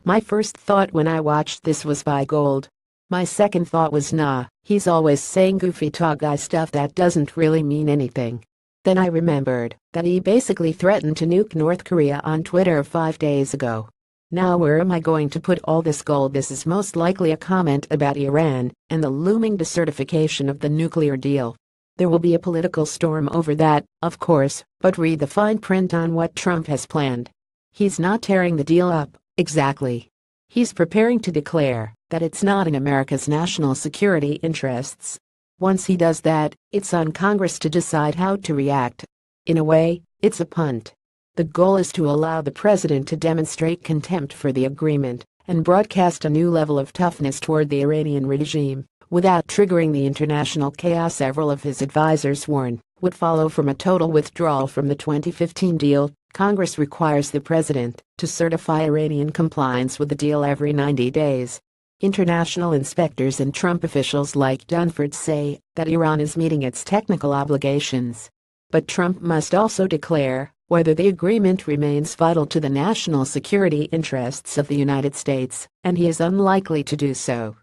My first thought when I watched this was buy gold. My second thought was nah, he's always saying goofy tall guy stuff that doesn't really mean anything. Then I remembered that he basically threatened to nuke North Korea on Twitter 5 days ago. Now where am I going to put all this gold? This is most likely a comment about Iran and the looming decertification of the nuclear deal. There will be a political storm over that, of course, but read the fine print on what Trump has planned. He's not tearing the deal up, exactly. He's preparing to declare that it's not in America's national security interests. Once he does that, it's on Congress to decide how to react. In a way, it's a punt. The goal is to allow the president to demonstrate contempt for the agreement and broadcast a new level of toughness toward the Iranian regime, without triggering the international chaos several of his advisors warn would follow from a total withdrawal from the 2015 deal. Congress requires the president to certify Iranian compliance with the deal every 90 days. International inspectors and Trump officials like Dunford say that Iran is meeting its technical obligations. But Trump must also declare whether the agreement remains vital to the national security interests of the United States, and he is unlikely to do so.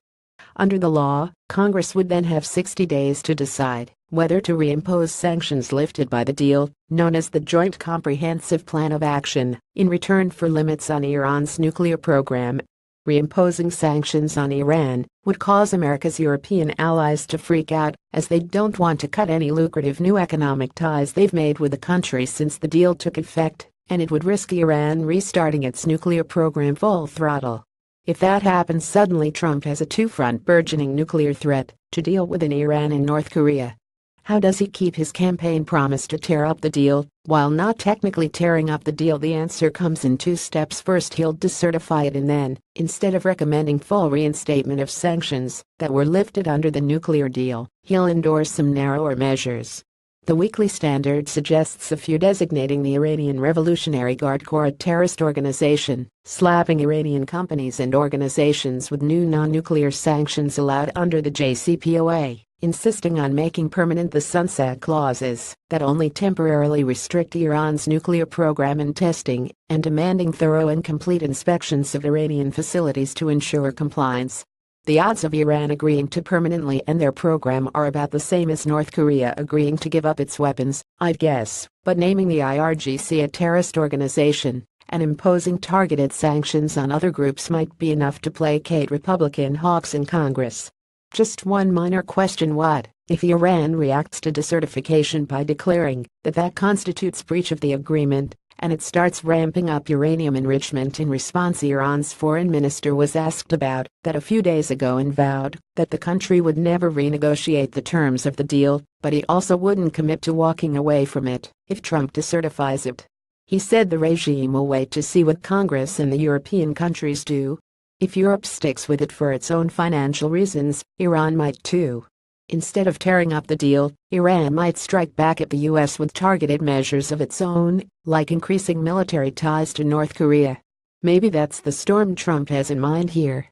Under the law, Congress would then have 60 days to decide whether to reimpose sanctions lifted by the deal, known as the Joint Comprehensive Plan of Action, in return for limits on Iran's nuclear program. Reimposing sanctions on Iran would cause America's European allies to freak out, as they don't want to cut any lucrative new economic ties they've made with the country since the deal took effect, and it would risk Iran restarting its nuclear program full throttle. If that happens, suddenly Trump has a two-front burgeoning nuclear threat to deal with in Iran and North Korea. How does he keep his campaign promise to tear up the deal while not technically tearing up the deal? The answer comes in 2 steps. First, he'll decertify it, and then, instead of recommending full reinstatement of sanctions that were lifted under the nuclear deal, he'll endorse some narrower measures. The Weekly Standard suggests a few designating the Iranian Revolutionary Guard Corps a terrorist organization, slapping Iranian companies and organizations with new non-nuclear sanctions allowed under the JCPOA, insisting on making permanent the sunset clauses that only temporarily restrict Iran's nuclear program and testing, and demanding thorough and complete inspections of Iranian facilities to ensure compliance. The odds of Iran agreeing to permanently end their program are about the same as North Korea agreeing to give up its weapons, I'd guess, but naming the IRGC a terrorist organization and imposing targeted sanctions on other groups might be enough to placate Republican hawks in Congress. Just one minor question: what if Iran reacts to decertification by declaring that constitutes breach of the agreement, and it starts ramping up uranium enrichment in response? Iran's foreign minister was asked about that a few days ago and vowed that the country would never renegotiate the terms of the deal, but he also wouldn't commit to walking away from it if Trump decertifies it. He said the regime will wait to see what Congress and the European countries do. If Europe sticks with it for its own financial reasons, Iran might too. Instead of tearing up the deal, Iran might strike back at the U.S. with targeted measures of its own, like increasing military ties to North Korea. Maybe that's the storm Trump has in mind here.